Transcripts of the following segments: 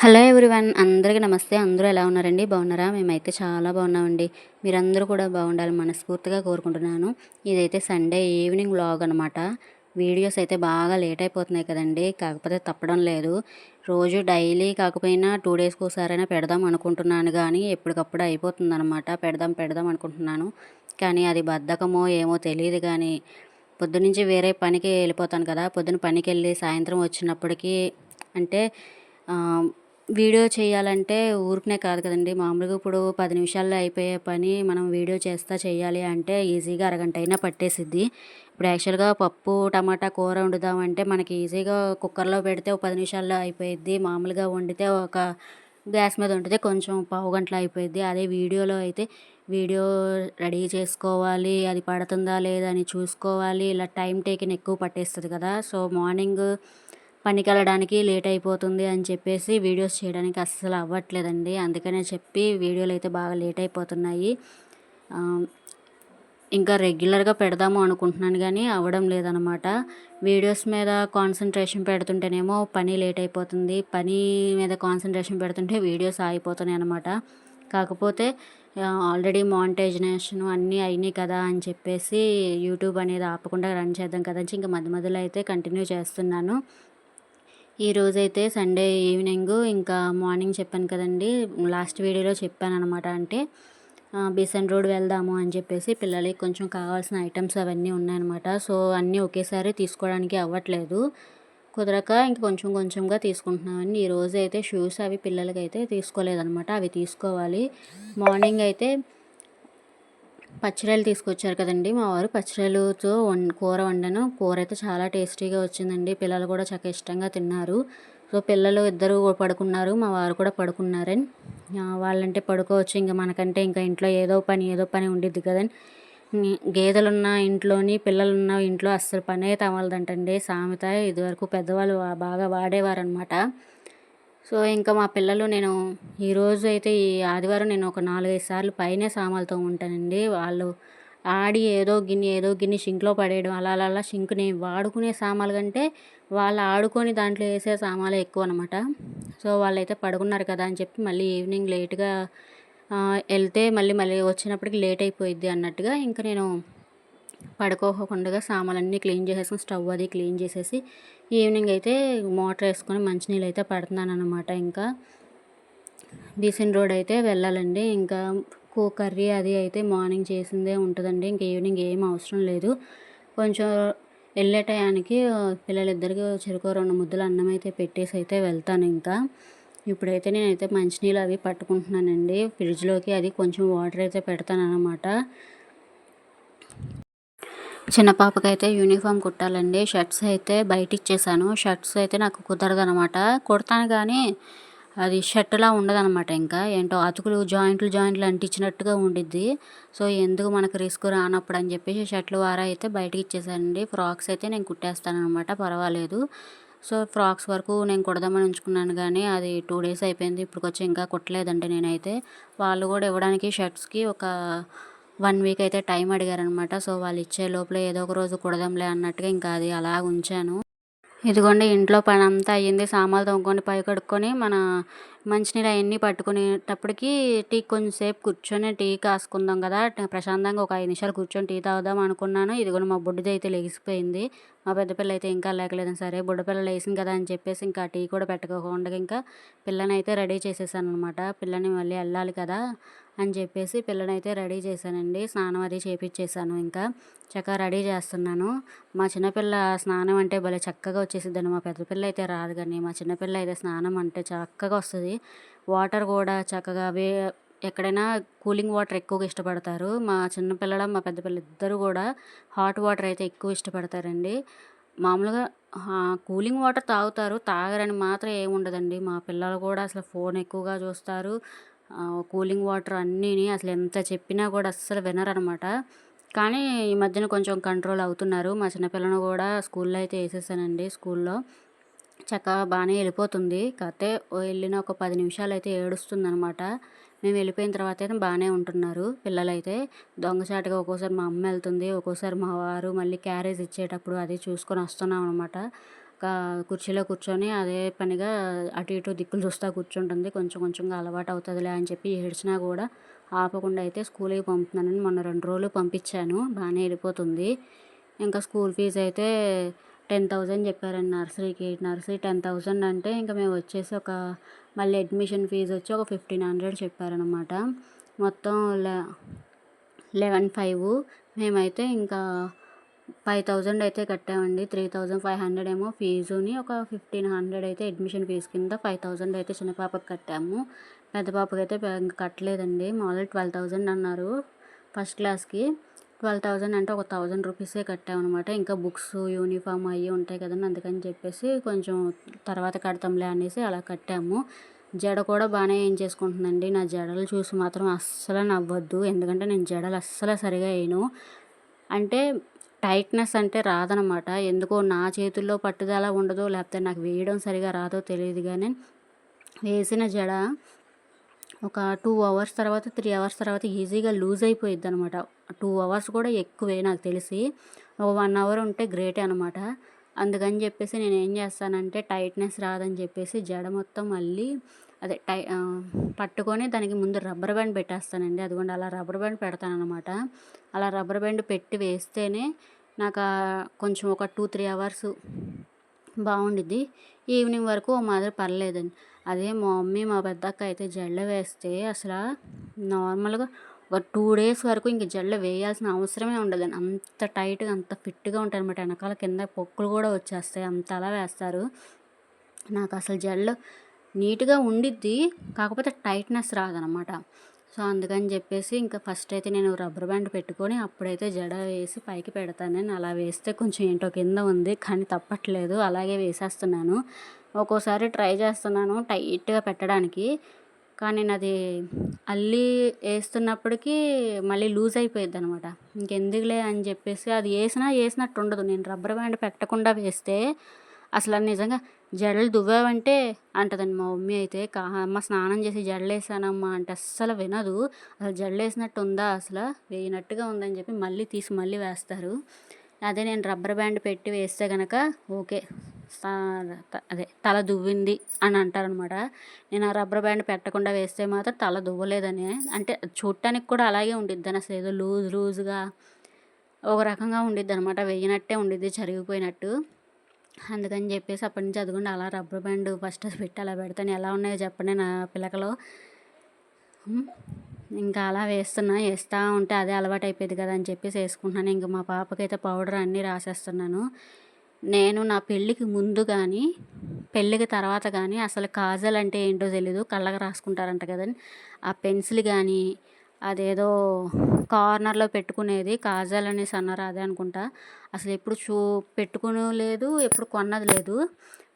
Hello everyone, అందరికీ నమస్తే. అందరూ ఎలా ఉన్నారండి? బాగున్నారా? మేమైతే చాలా బాగున్నామండి. మీరందరూ కూడా బాగుండాలని మనస్ఫూర్తిగా కోరుకుంటున్నాను. ఇదైతే సండే ఈవినింగ్ వ్లాగ్ అనమాట. వీడియోస్ అయితే బాగా లేట్ అయిపోతున్నాయి కదండి, కాకపోతే తప్పడం లేదు. రోజు డైలీ కాకపోయినా 2 డేస్కి ఒకసారైనా పెడదాం అనుకుంటున్నాను, కానీ ఎప్పటికప్పుడు అయిపోతుందన్నమాట. పెడదాం పెడదాం అనుకుంటున్నాను, కానీ అది బద్ధకమో ఏమో తెలియదు. కానీ పొద్దునుంచి వేరే పనికి వెళ్ళిపోతాను కదా, పొద్దున పనికి వెళ్ళి సాయంత్రం వచ్చినప్పటికీ అంటే వీడియో చేయాలంటే ఊరికనే కాదు కదండి. మామూలుగా ఇప్పుడు 10 నిమిషాల్లో అయిపోయే పని మనం వీడియో చేస్తా చేయాలి అంటే ఈజీగా అరగంట అయినా పట్టేసిద్ది. ఇప్పుడు యాక్చువల్గా పప్పు టమాటా కూర వండుదామంటే మనకి ఈజీగా కుక్కర్లో పెడితే ఒక 10 నిమిషాల్లో అయిపోయిద్ది. మామూలుగా వండితే ఒక గ్యాస్ మీద వండితే కొంచెం పావుగంటలో అయిపోయిద్ది. అదే వీడియోలో అయితే వీడియో రెడీ చేసుకోవాలి, అది పడుతుందా లేదా అని చూసుకోవాలి, ఇలా టైం టేకింగ్ ఎక్కువ పట్టేస్తుంది కదా. సో మార్నింగ్ పనికెళ్ళడానికి లేట్ అయిపోతుంది అని చెప్పేసి వీడియోస్ చేయడానికి అస్సలు అవ్వట్లేదండి. అందుకనే చెప్పి వీడియోలు అయితే బాగా లేట్ అయిపోతున్నాయి. ఇంకా రెగ్యులర్గా పెడదాము అనుకుంటున్నాను, కానీ అవ్వడం లేదనమాట. వీడియోస్ మీద కాన్సన్ట్రేషన్ పెడుతుంటేనేమో పని లేట్ అయిపోతుంది, పని మీద కాన్సన్ట్రేషన్ పెడుతుంటే వీడియోస్ ఆగిపోతున్నాయి అనమాట. కాకపోతే ఆల్రెడీ మానిటైజేషన్ అన్నీ అయినాయి కదా అని చెప్పేసి యూట్యూబ్ అనేది ఆపకుండా రన్ చేద్దాం కదా అని ఇంకా మధ్య మధ్యలో అయితే కంటిన్యూ చేస్తున్నాను. ఈరోజైతే సండే ఈవినింగు ఇంకా మార్నింగ్ చెప్పాను కదండి, లాస్ట్ వీడియోలో చెప్పాననమాట. అంటే బీసెంట్ రోడ్ వెళ్దాము అని చెప్పేసి పిల్లలకి కొంచెం కావాల్సిన ఐటమ్స్ అవన్నీ ఉన్నాయన్నమాట. సో అన్నీ ఒకేసారి తీసుకోవడానికి అవ్వట్లేదు, కుదరక ఇంక కొంచెం కొంచెంగా తీసుకుంటున్నామండి. ఈరోజు అయితే షూస్ అవి పిల్లలకి అయితే తీసుకోలేదనమాట, అవి తీసుకోవాలి. మార్నింగ్ అయితే పచ్చిరొయ్యలు తీసుకొచ్చారు కదండి మా వారు, పచ్చిరొయ్యలతో కూర వండాను. కూర అయితే చాలా టేస్టీగా వచ్చిందండి, పిల్లలు కూడా చక్కగా ఇష్టంగా తిన్నారు. సో పిల్లలు ఇద్దరు పడుకున్నారు, మా వారు కూడా పడుకున్నారని. వాళ్ళంటే పడుకోవచ్చు, ఇంకా మనకంటే ఇంకా ఇంట్లో ఏదో పని ఉండిద్ది కదండి. గేదెలున్న ఇంట్లోని పిల్లలున్న ఇంట్లో అస్సలు పనే తమలదంటండి సామెత. ఇదివరకు పెద్దవాళ్ళు బాగా వాడేవారనమాట. సో ఇంకా మా పిల్లలు నేను ఈరోజు అయితే ఈ ఆదివారం నేను ఒక 4-5 సార్లు పైనే సామాన్లు ఉంటానండి. వాళ్ళు ఆడి ఏదో గిన్నె షింక్లో పడేయడం, అలా అలా అలా షింక్ని వాడుకునే సామాన్లు కంటే వాళ్ళు ఆడుకొని దాంట్లో వేసే సామాన్లే ఎక్కువ అనమాట. సో వాళ్ళైతే పడుకున్నారు కదా అని చెప్పి మళ్ళీ ఈవినింగ్ లేట్గా వెళ్తే మళ్ళీ వచ్చినప్పటికి లేట్ అయిపోయిద్ది అన్నట్టుగా ఇంకా నేను పడుకోకుండా సామాన్లన్నీ క్లీన్ చేసేసుకుని స్టవ్ అది క్లీన్ చేసేసి ఈవినింగ్ అయితే మోటార్ వేసుకొని మంచినీళ్ళు అయితే పడుతున్నాను అనమాట. ఇంకా బీసెంట్ రోడ్ అయితే వెళ్ళాలండి. ఇంకా కర్రీ అది అయితే మార్నింగ్ చేసిందే ఉంటుందండి, ఇంకా ఈవినింగ్ ఏం అవసరం లేదు. కొంచెం వెళ్ళే టయానికి పిల్లలిద్దరికి చెరుకు 2 ముద్దలు అన్నం అయితే పెట్టేసి అయితే వెళ్తాను. ఇంకా ఇప్పుడైతే నేనైతే మంచినీళ్ళు అవి పట్టుకుంటున్నానండి, ఫ్రిడ్జ్లోకి అది కొంచెం వాటర్ అయితే పెడతాను అనమాట. చిన్న పాపకైతే యూనిఫామ్ కుట్టాలండి. షర్ట్స్ అయితే బయట ఇచ్చేసాను. షర్ట్స్ అయితే నాకు కుదరదనమాట, కుడతాను కానీ అది షర్ట్లా ఉండదనమాట. ఇంకా ఏంటో అతుకులు జాయింట్లు అంటించినట్టుగా ఉండిద్ది. సో ఎందుకు మనకు రిస్క్ రానప్పుడు అని చెప్పేసి షర్ట్లు అయితే బయటకి ఇచ్చేసానండి. ఫ్రాక్స్ అయితే నేను కుట్టేస్తానమాట, పర్వాలేదు. సో ఫ్రాక్స్ వరకు నేను కుడదామని ఉంచుకున్నాను, కానీ అది 2 డేస్ అయిపోయింది, ఇప్పటికొచ్చి ఇంకా కుట్టలేదండి నేనైతే. వాళ్ళు కూడా ఇవ్వడానికి షర్ట్స్కి ఒక 1 వీక్ అయితే టైం అడిగారనమాట. సో వాళ్ళు ఇచ్చే లోపల ఏదో ఒక రోజు కుడదాంలే అన్నట్టుగా ఇంకా అది అలా ఉంచాను. ఇదిగోండి ఇంట్లో పని అంతా అయ్యింది, సామాన్లు తోముకొని పై కడుక్కొని మన మంచినీళ్ళు అవన్నీ పట్టుకునేటప్పటికి కొంచెం సేపు కూర్చొని టీ కాసుకుందాం కదా, ప్రశాంతంగా ఒక 5 నిమిషాలు కూర్చొని టీ తాగుదాం అనుకున్నాను. ఇదిగోండి మా బుడ్డిది అయితే లెగిసిపోయింది, మా పెద్ద పిల్ల అయితే ఇంకా లేకలేదు. సరే బుడ్డపిల్ల లేచింది కదా అని చెప్పేసి ఇంకా టీ కూడా పెట్టుకోకుండా ఇంకా పిల్లని అయితే రెడీ చేసేసాను అనమాట. పిల్లని మళ్ళీ వెళ్ళాలి కదా అని చెప్పేసి పిల్లనైతే రెడీ చేశానండి, స్నానం అది చేపించేసాను. ఇంకా చక్కగా రెడీ చేస్తున్నాను. మా చిన్నపిల్ల స్నానం అంటే భలే చక్కగా వచ్చేసిద్దండి, మా పెద్ద పిల్ల అయితే రాదు, కానీ మా చిన్నపిల్ల అయితే స్నానం అంటే చక్కగా వస్తుంది. వాటర్ కూడా చక్కగా ఎక్కడైనా కూలింగ్ వాటర్ ఎక్కువగా ఇష్టపడతారు. మా చిన్నపిల్లల మా పెద్ద పిల్ల ఇద్దరు కూడా హాట్ వాటర్ అయితే ఎక్కువ ఇష్టపడతారండి. మామూలుగా కూలింగ్ వాటర్ తాగుతారు, తాగరని మాత్రం ఏముండదండి. మా పిల్లలు కూడా అసలు ఫోన్ ఎక్కువగా చూస్తారు, కూలింగ్ వాటర్ అన్నీని అసలు ఎంత చెప్పినా కూడా అస్సలు వినరనమాట. కానీ ఈ మధ్యన కొంచెం కంట్రోల్ అవుతున్నారు. మా చిన్నపిల్లను కూడా స్కూల్లో అయితే వేసేసానండి. స్కూల్లో చక్కగా బాగానే వెళ్ళిపోతుంది, కాకపోతే వెళ్ళిన ఒక 10 నిమిషాలు అయితే ఏడుస్తుందనమాట. మేము వెళ్ళిపోయిన తర్వాత అయితే బాగానే ఉంటున్నారు పిల్లలైతే. దొంగచాటుగా ఒక్కోసారి మా అమ్మ వెళ్తుంది, ఒక్కోసారి మా వారు మళ్ళీ క్యారేజ్ ఇచ్చేటప్పుడు అది చూసుకొని వస్తున్నాం అనమాట. కుర్చీలో కూర్చొని అదే పనిగా అటు ఇటు దిక్కులు చూస్తా కూర్చుంటుంది. కొంచెం కొంచెంగా అలవాటు అవుతుందిలే అని చెప్పి ఏడ్చినా కూడా ఆపకుండా అయితే స్కూల్‌కి పంపుతున్నానని మొన్న 2 రోజులు పంపించాను. బానే వెళ్ళిపోతుంది. ఇంకా స్కూల్ ఫీజ్ అయితే 10,000 చెప్పారండి నర్సరీకి. నర్సరీ 10,000 అంటే ఇంక మేము వచ్చేసి మళ్ళీ అడ్మిషన్ ఫీజ్ వచ్చి ఒక 1,500 చెప్పారనమాట. మొత్తం 11,500. మేమైతే ఇంకా 5,000 అయితే కట్టామండి. 3,500 ఏమో ఫీజుని, ఒక 1,500 అయితే అడ్మిషన్ ఫీజు కింద 5,000 అయితే చిన్న పాపకి కట్టాము. పెద్ద పాపకైతే ఇంక కట్టలేదండి. మామూలుగా 12,000 అన్నారు ఫస్ట్ క్లాస్‌కి. 12,000 అంటే ఒక 1,000 రూపీసే కట్టామనమాట. ఇంకా బుక్స్, యూనిఫామ్ అయ్యి ఉంటాయి కదండీ! అందుకని చెప్పేసి కొంచెం తర్వాత కడతాంలే అనేసి అలా కట్టాము. జడ కూడా బానే ఏయించేసుకుంటుందండి. నా జడలు చూసి మాత్రం అస్సలు నవ్వొద్దు. ఎందుకంటే నేను జడలు అస్సలు సరిగా ఏయను. అంటే టైట్‌నెస్ అంటే రాదనమాట. ఎందుకో నా చేతుల్లో పట్టుదల ఉండదో, లేకపోతే నాకు వేయడం సరిగా రాదో తెలీదు గానీ, వేసిన జడ ఒక 2 అవర్స్ తర్వాత, 3 అవర్స్ తర్వాత ఈజీగా లూజ్ అయిపోయిద్దనమాట. 2 అవర్స్ కూడా ఎక్కువే నాకు తెలిసి. ఒక 1 అవర్ ఉంటే గ్రేటే అనమాట. అందుకని చెప్పేసి నేనేం చేస్తానంటే, టైట్‌నెస్ రాదని చెప్పేసి జడ మొత్తం మళ్ళీ అదే పట్టుకొని దానికి ముందు రబ్బర్ బ్యాండ్ పెట్టేస్తానండి. అదిగోండి అలా రబ్బర్ బ్యాండ్ పెడతాననమాట. అలా రబ్బర్ బ్యాండ్ పెట్టి వేస్తేనే నాకు కొంచెం ఒక 2, 3 అవర్స్ బావుండిద్ది. ఈవినింగ్ వరకు ఓ మాదిరి పర్లేదండి. అదే మా మమ్మీ, మా పెద్దక్క అయితే జడలు వేస్తే నార్మల్‌గా ఒక 2 డేస్ వరకు ఇంక జడలు వేయాల్సిన అవసరమే ఉండదండి. అంత టైట్‌గా, అంత ఫిట్‌గా ఉంటాయనమాట. ఎనకాల కింద పొక్కులు కూడా వచ్చేస్తాయి. అంతలా వేస్తారు. నాకసలు జడలు నీట్‌గా ఉండిద్ది. కాకపోతే టైట్‌నెస్ రాదనమాట. సో, అందుకని చెప్పేసి ఇంకా ఫస్ట్ అయితే నేను రబ్బర్ బ్యాండ్ పెట్టుకొని అప్పుడైతే జడ వేసి పైకి పెడతానని అలా వేస్తే కొంచెం ఏంటో కింద ఉంది. కానీ తప్పట్లేదు. అలాగే వేసేస్తున్నాను. ఒక్కోసారి ట్రై చేస్తున్నాను టైట్‌గా పెట్టడానికి. కానీ నాది అల్లి ఏస్తున్నప్పటికీ మళ్ళీ లూజ్ అయిపోయిద్దనమాట. ఇంకెందుకులే అని చెప్పేసి అది ఏసినట్టు ఉండదు. నేను రబ్బర్ బ్యాండ్ పెట్టకుండా వేస్తే అసలు నిజంగా జడలు దువ్వావంటే అంటదండి మా మమ్మీ అయితే. అమ్మ స్నానం చేసి జడలేసానమ్మా అంటే అస్సలు వినదు. అసలు జడలేసినట్టు ఉందా అసలు? వేయనట్టుగా ఉందని చెప్పి మళ్ళీ తీసి మళ్ళీ వేస్తారు. అదే నేను రబ్బర్ బ్యాండ్ పెట్టి వేస్తే గనక ఓకే. సా అదే తల దువ్వింది అని అంటారనమాట. నేను ఆ రబ్బర్ బ్యాండ్ పెట్టకుండా వేస్తే మాత్రం తల దువ్వలేదని. అంటే చూడటానికి కూడా అలాగే ఉండిద్దని, అసలు ఏదో లూజ్‌గా ఒక రకంగా ఉండిద్దనమాట. వేయనట్టే ఉండిద్ది జరిగిపోయినట్టు. అందుకని చెప్పేసి అప్పటి నుంచి అదిగోండి అలా రబ్బర్ బ్యాండ్ ఫస్ట్ పెట్టి అలా పెడతాను. ఎలా ఉన్నాయో చెప్పండి నా పిలకలు. ఇంకా అలా ఏస్తా ఉంటే అదే అలవాటయిపోయేది కదా అని చెప్పేసి ఏసుకుంటున్నాను. ఇంక మా పాపకైతే పౌడర్ అన్నీ రాసేస్తున్నాను. నేను నా పెళ్ళికి ముందు గానీ, పెళ్ళికి తర్వాత గానీ అసలు కాజల్ అంటే ఏంటో తెలీదు. కళ్ళకి రాసుకుంటారంట కదండీ! ఆ పెన్సిల్ గానీ, అదేదో కార్నర్‌లో పెట్టుకునేది కాజల్ అనేసి అన్నారు. అదే అనుకుంటా. అసలెప్పుడు పెట్టుకును లేదు, ఎప్పుడు కొన్నది లేదు.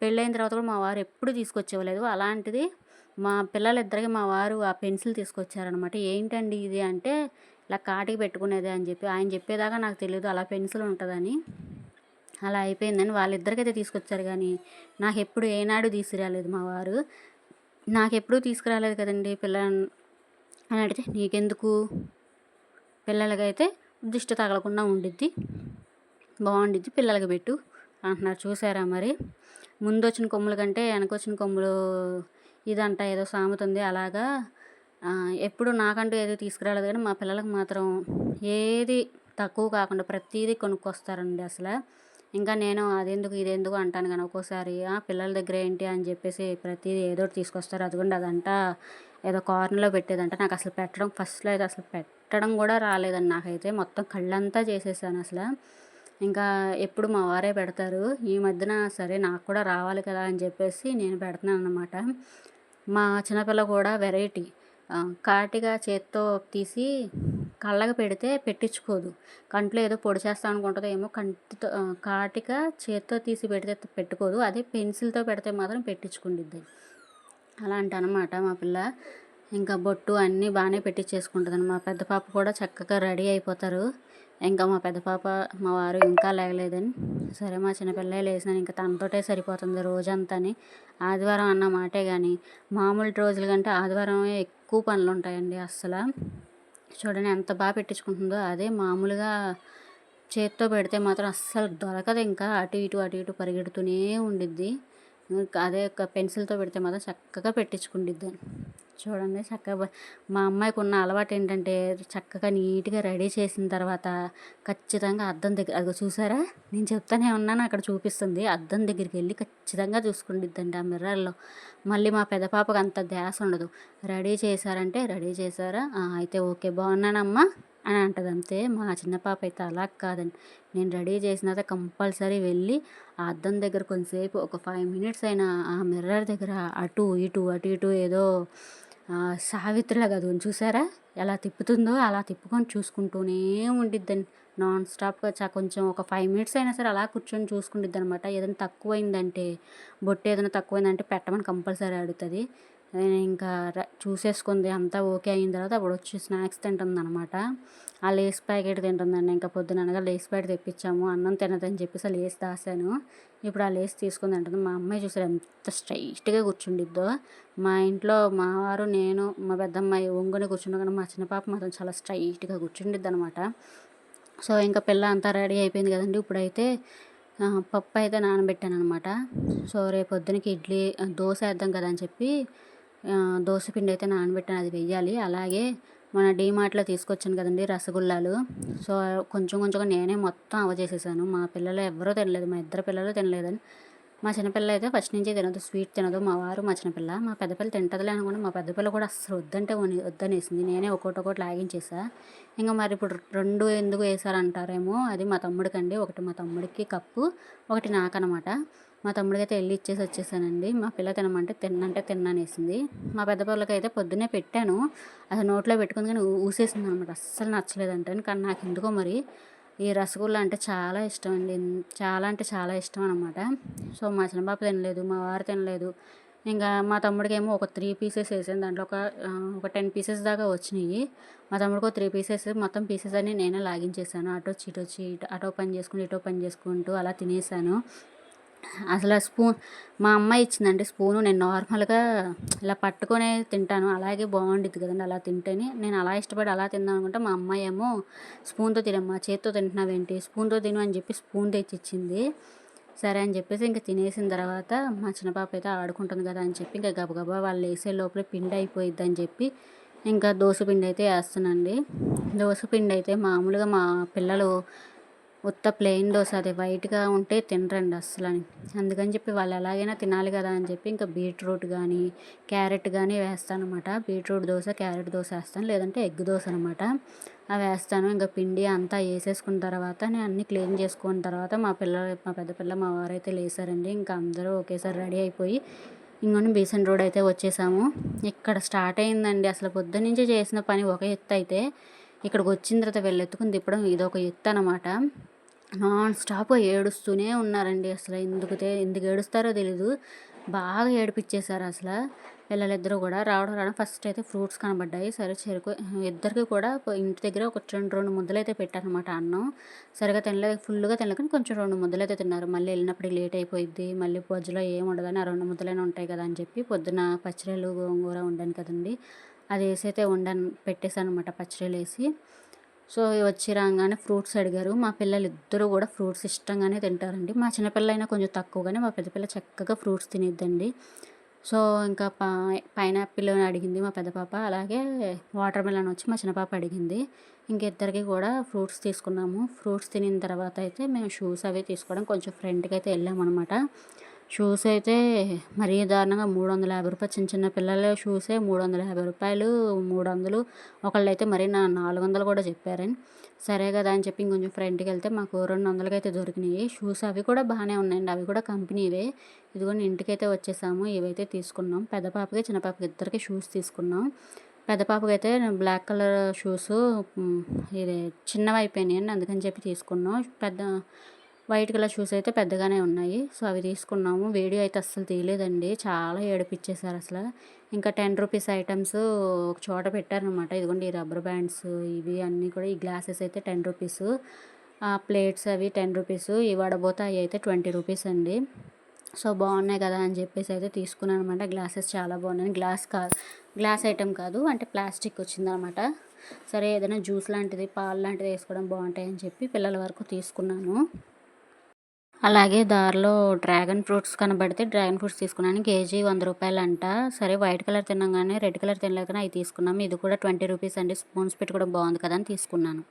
పెళ్ళైన తర్వాత కూడా మా వారు ఎప్పుడు తీసుకొచ్చేవాలేదు. అలాంటిది మా పిల్లలిద్దరికి మా వారు ఆ పెన్సిల్ తీసుకొచ్చారనమాట. ఏంటండి ఇది అంటే, ఇలా కాటికి పెట్టుకునేదే అని చెప్పి. ఆయన చెప్పేదాకా నాకు తెలీదు అలా పెన్సిల్ ఉంటదని. అలా అయిపోయిందని వాళ్ళిద్దరికైతే తీసుకొచ్చారు గానీ, నాకెప్పుడు ఏనాడు తీసుకురాలేదు మా వారు. నాకెప్పుడూ తీసుకురాలేదు కదండీ అని అడిగితే, "నీకెందుకు? పిల్లలకైతే దిష్టి తగలకుండా ఉండిద్ది. బావుండిద్ది. పిల్లలకి పెట్టు" అంటున్నారు. చూసారా మరి? ముందొచ్చిన కొమ్ముల కంటే వెనకొచ్చిన కొమ్ములు ఇదంట ఏదో సామెత ఉంది. అలాగా ఎప్పుడు నాకంటూ ఏది తీసుకురాలేదు కానీ మా పిల్లలకి మాత్రం ఏది తక్కువ కాకుండా ప్రతీదీ కొనుక్కొస్తారండి అసల. ఇంకా నేను అదెందుకు, ఇదెందుకు అంటాను గానీ ఒక్కోసారి పిల్లల దగ్గర ఏంటి అని చెప్పేసి ప్రతీదీ ఏదోటి తీసుకొస్తారు. అదిగోండి అదంట ఏదో కార్నర్‌లో పెట్టేదంట. నాకసలు ఫస్ట్‌లో అయితే అసలు పెట్టడం కూడా రాలేదండి నాకైతే. మొత్తం కళ్ళంతా చేసేసాను అసల. ఇంకా ఎప్పుడు మా వారే పెడతారు. ఈ మధ్యన సరే నాకు కూడా రావాలి కదా అని చెప్పేసి నేను పెడుతున్నాననమాట. మా చిన్నపిల్ల కూడా వెరైటీ. కాటిగా చేత్తో తీసి కళ్ళకి పెడితే పెట్టించుకోదు. కంట్లో ఏదో పొడి చేస్తా అనుకుంటదో ఏమో కాటిక చేత్తో తీసి పెడితే పెట్టుకోదు. అదే పెన్సిల్‌తో పెడితే మాత్రం పెట్టించుకుండిద్ది. అలాంటనమాట మా పిల్ల. ఇంకా బొట్టు అన్నీ బానే పెట్టించేసుకుంటదండి. మా పెద్ద పాప కూడా చక్కగా రెడీ అయిపోతారు. ఇంకా మా పెద్ద పాప, మా వారు ఇంకా లేగలేదని, సరే మా చిన్నపిల్లే లేసినాను ఇంక తనతోటే సరిపోతుంది రోజంతాని. ఆదివారం అన్న మాటే గానీ, మామూలు రోజుల కంటే ఆదివారమే ఎక్కువ పనులుంటాయండి అస్సల. చూడండి ఎంత పెట్టించుకుంటుందో. అదే మామూలుగా చేత్తో పెడితే మాత్రం అస్సలు దొరకదు ఇంకా. అటు ఇటు పరిగెడుతూనే ఉండిద్ది. ఇంకా అదే పెన్సిల్‌తో పెడితే మాత్రం చక్కగా పెట్టించుకుండిద్ది. చూడండి చక్కగా మా అమ్మాయికున్న అలవాటేంటంటే చక్కగా నీట్‌గా రెడీ చేసిన తర్వాత ఖచ్చితంగా అద్దం దగ్గర అదిగో చూసారా? నేను చెప్తానే ఉన్నాను అక్కడ చూపిస్తుంది. అద్దం దగ్గరికెళ్ళి ఖచ్చితంగా చూసుకుండిద్దండి ఆ మిర్రర్‌లో. మళ్ళీ మా పెద్ద పాపకి అంత ధ్యాస ఉండదు. రెడీ చేశారంటే, "రెడీ చేశారా? ఆ! అయితే ఓకే. బాగున్నానమ్మా" అని అంటది అంతే. మా చిన్న పాప అయితే అలా కాదండి. నేను రెడీ చేసిన తర్వాత కంపల్సరీ వెళ్ళి ఆ అద్దం దగ్గర కొంతసేపు ఒక 5 మినిట్స్ అయినా ఆ మిర్రర్ దగ్గర అటు ఇటు ఏదో సావిత్రిలాగా అదిగోండి చూసారా? ఎలా తిప్పుతుందో అలా తిప్పుకొని చూసుకుంటూనే ఉండిద్దండి. నాన్ స్టాప్‌గా కొంచెం ఒక 5 మినిట్స్ అయినా సరే అలా కూర్చొని చూసుకుండిద్దనమాట. ఏదైనా తక్కువైందంటే, బొట్టు ఏదైనా తక్కువైందంటే పెట్టమని కంపల్సరీ అడుగుతది. ఇంకా చూసేసుకుంది అంతా ఓకే అయిన తర్వాత అప్పుడొచ్చి స్నాక్స్ తింటుందనమాట. ఆ లేస్ ప్యాకెట్ తింటుందండి. ఇంకా పొద్దున అనగా లేస్ ప్యాకెట్ తెప్పించాము. అన్నం తినదని చెప్పేసి ఆ లేస్ దాసాను. ఇప్పుడు ఆ లేస్ తీసుకొని తింటుంది. మా అమ్మాయి చూసారా ఎంత స్ట్రైట్‌గా కూర్చుండిద్దో. మా ఇంట్లో మా వారు, నేను, మా పెద్దమ్మాయి ఒంగొని కూర్చున్నాం కానీ మా చిన్న పాప మాత్రం చాలా స్ట్రైట్‌గా కూర్చుండిద్దనమాట. సో, ఇంకా పిల్ల అంతా రెడీ అయిపోయింది కదండీ! ఇప్పుడైతే పప్పు అయితే నానబెట్టాననమాట. సో, రేపొద్దునకి దోస ఏద్దాం కదా అని చెప్పి దోస పిండి అయితే నానబెట్టాను. అది వెయ్యాలి. అలాగే మన డీమార్ట్‌లో తీసుకొచ్చాను కదండీ రసగుల్లాలు. సో, కొంచెం కొంచెంగా నేనే మొత్తం అవచేసేసాను. మా పిల్లలు ఎవ్వరూ తినలేదు. మా ఇద్దరు పిల్లలు తినలేదని. మా చిన్నపిల్ల అయితే ఫస్ట్ నుంచి తినదు. స్వీట్ తినదు. మా వారు, మా చిన్నపిల్ల. మా పెద్ద పిల్ల తింటదిలే అనుకుంటే మా పెద్ద పిల్ల కూడా అస్సలు వద్దంటే వద్దనేసింది. నేనే ఒక్కోటి లాగించేసా. ఇంక మరి ఇప్పుడు 2 ఎందుకు ఏసారంటారేమో, అది మా తమ్ముడికండి. ఒకటి మా తమ్ముడికి కప్పు, ఒకటి నాకనమాట. మా తమ్ముడికైతే ఎళ్లి ఇచ్చేసి వచ్చేసానండి. మా పిల్ల తినమంటే తిన్నంటే తిననేసింది. మా పెద్ద పిల్లకైతే పొద్దున్నే పెట్టాను. అది నోట్లో పెట్టుకుంది కానీ ఊసేసిందనమాట. అస్సలు నచ్చలేదంటని. కానీ నాకెందుకో మరి ఈ రసగుల్లా అంటే చాలా ఇష్టమండి. చాలా అంటే చాలా ఇష్టం అనమాట. సో, మా చిన్న పాప తినలేదు. మా వారు తినలేదు. ఇంకా మా తమ్ముడికేమో ఒక 3 పీసెస్ ఏసాను. దాంట్లో ఒక 10 పీసెస్ దాకా వచ్చినియి. మా తమ్ముడికో 3 పీసెస్ మొత్తం పీసెస్ అన్నీ నేనే లాగించేసాను. అటొచ్చి అటో పని చేసుకుంటూ, ఇటో పని చేసుకుంటూ అలా తినేసాను. అసల మా అమ్మ ఇచ్చిందండి స్పూను. నేను నార్మల్‌గా ఇలా పట్టుకొనే తింటాను. అలాగే బావుండిద్ది కదండీ! అలా తింటేనే. నేను అలా ఇష్టపడి అలా తిందాం అనుకుంటే, మా అమ్మాయేమో స్పూన్‌తో తినమ్మా, చేత్తో తింటున్నావేంటి? స్పూన్‌తో తిను అని చెప్పి స్పూన్ తెచ్చిచ్చింది. సరే అని చెప్పేసి ఇంక తినేసిన తర్వాత మా చిన్న పాప అయితే ఆడుకుంటుంది కదా అని చెప్పి ఇంక గబగబా వాళ్ళేసే లోపలే పిండి అయిపోయిద్దని చెప్పి ఇంకా దోస పిండి అయితే ఏస్తున్నానండి. దోస పిండి అయితే మామూలుగా మా పిల్లలు ఉత్త ప్లెయిన్ దోస అది వైట్‌గా ఉంటే తినరండి అస్సలని. అందుకని చెప్పి వాళ్ళు ఎలాగైనా తినాలి కదా అని చెప్పి ఇంకా బీట్రూట్ గానీ, క్యారెట్ గానీ వేస్తాననమాట. బీట్రూట్ దోస, క్యారెట్ దోస ఏస్తాను. లేదంటే ఎగ్ దోస అనమాట. అవేస్తాను. ఇంక పిండి అంతా ఏసేసుకున్న తర్వాత నేను అన్నీ క్లీన్ చేసుకున్న తర్వాత మా పెద్ద పిల్ల, మా వారైతే లేసారండి. ఇంకా అందరూ ఒకేసారి రెడీ అయిపోయి ఇంగోండి బీసెంట్ రోడ్ అయితే వచ్చేసాము. ఇక్కడ స్టార్ట్ అయిందండి. అసలు పొద్దున్నుంచి చేసిన పని ఒక ఎత్తయితే, ఇక్కడికొచ్చిన తర్వాత వీళ్ళెత్తుకొని తిప్పడం ఇదొక ఎత్తనమాట. నాన్ స్టాప్‌గా ఏడుస్తూనే ఉన్నారండి. అసలు ఎందుకు ఏడుస్తారో తెలీదు. బాగా ఏడిపిచ్చేసారసల. పిల్లలిద్దరూ గూడా రావడం ఫస్ట్ అయితే ఫ్రూట్స్ కనబడ్డాయి. సరే ఇద్దరికి కూడా ఇంటి దగ్గర ఒక 2 ముద్దలైతే పెట్టాననమాట అన్నం. సరిగ్గా తినలేదు, ఫుల్‌గా తినలేదు కానీ కొంచెం 2 ముద్దలైతే తిన్నారు. మళ్ళీ ఎళ్ళినప్పటికి లేట్ అయిపోయిద్ది. మళ్ళీ మధ్యలో ఏం ఉండదని ఆ 2 ముద్దలైనా ఉంటాయి కదా అని చెప్పి పొద్దున పచ్చిరొయ్యలు, గోంగూర వండాను కదండీ! అదేసైతే పెట్టేసాననమాట పచ్చిరొయ్యలేసి. సో, వచ్చి రాంగానే ఫ్రూట్స్ అడిగారు. మా పిల్లలిద్దరూ గూడా ఫ్రూట్స్ ఇష్టంగానే తింటారండి. మా చిన్న పిల్లయినా కొంచెం తక్కువ గానీ, మా పెద్ద పిల్ల చక్కగా ఫ్రూట్స్ తినిద్దండి. సో, ఇంకా పైనాపిల్ అడిగింది మా పెద్ద పాప. అలాగే వాటర్ మిలన్ వచ్చి మా చిన్న పాప అడిగింది. ఇంక ఇద్దరికి కూడా ఫ్రూట్స్ తీసుకున్నాము. ఫ్రూట్స్ తినిన తర్వాత అయితే మేము షూస్ అవి తీసుకోవడం కొంచెం ఫ్రంట్‌కయితే వెళ్ళామనమాట. షూస్ అయితే మరీ దారుణంగా రూ. 350 చిన్న చిన్న పిల్లల షూసే రూ. 350, 300 ఒకళ్ళైతే మరీ 400 కూడా చెప్పారండి. సరే కదా అని చెప్పి ఇంకొంచెం ఫ్రంట్‌కెళ్తే మాకు 200కి అయితే దొరికినాయి. షూస్ అవి కూడా బాగానే ఉన్నాయండి. అవి కూడా కంపెనీవే. ఇదిగోండి ఇంటికైతే వచ్చేసాము. ఇవైతే తీసుకున్నాం. పెద్ద పాపకి, చిన్న పాపకి ఇద్దరికి షూస్ తీసుకున్నాం. పెద్ద పాపకైతే బ్లాక్ కలర్ షూసు ఇది చిన్నవయిపోయినాయండి. అందుకని చెప్పి తీసుకున్నాం. వైట్ కలర్ షూస్ అయితే పెద్దగానే ఉన్నాయి. సో, అవి తీసుకున్నాము. వీడియో అయితే అస్సలు తీయలేదండి. చాలా ఏడిపిచ్చేసారసల. ఇంకా రూ. 10 ఐటెమ్స్ ఒక చోట పెట్టారనమాట. ఇదిగోండి ఈ రబ్బర్ బ్యాండ్స్ ఇవి అన్నీ కూడా ఈ గ్లాసెస్ అయితే రూ. 10. ప్లేట్స్ అవి రూ. 10. ఈ వడబోత అయితే రూ. 20 అండి. సో, బాగున్నాయి కదా అని చెప్పేసి అయితే తీసుకున్నాననమాట. గ్లాసెస్ చాలా బాగున్నాయి. గ్లాస్ ఐటెమ్ కాదు, అంటే ప్లాస్టిక్ వచ్చిందనమాట. సరే ఏదైనా జ్యూస్ లాంటిది, పాలు లాంటిది వేసుకోవడం బాగుంటాయని చెప్పి పిల్లల వరకు తీసుకున్నాను. అలాగే దారిలో డ్రాగన్ ఫ్రూట్స్ కనబడితే డ్రాగన్ ఫ్రూట్స్ తీసుకున్నాను. కేజీ 100 రూపాయలంట. సరే వైట్ కలర్ తిన్నాం కానీ రెడ్ కలర్ తినలేక అవి తీసుకున్నాము. ఇది కూడా 20 రూపీస్ అండి. స్పూన్స్ పెట్టి కూడా బాగుంది కదా అని తీసుకున్నాను.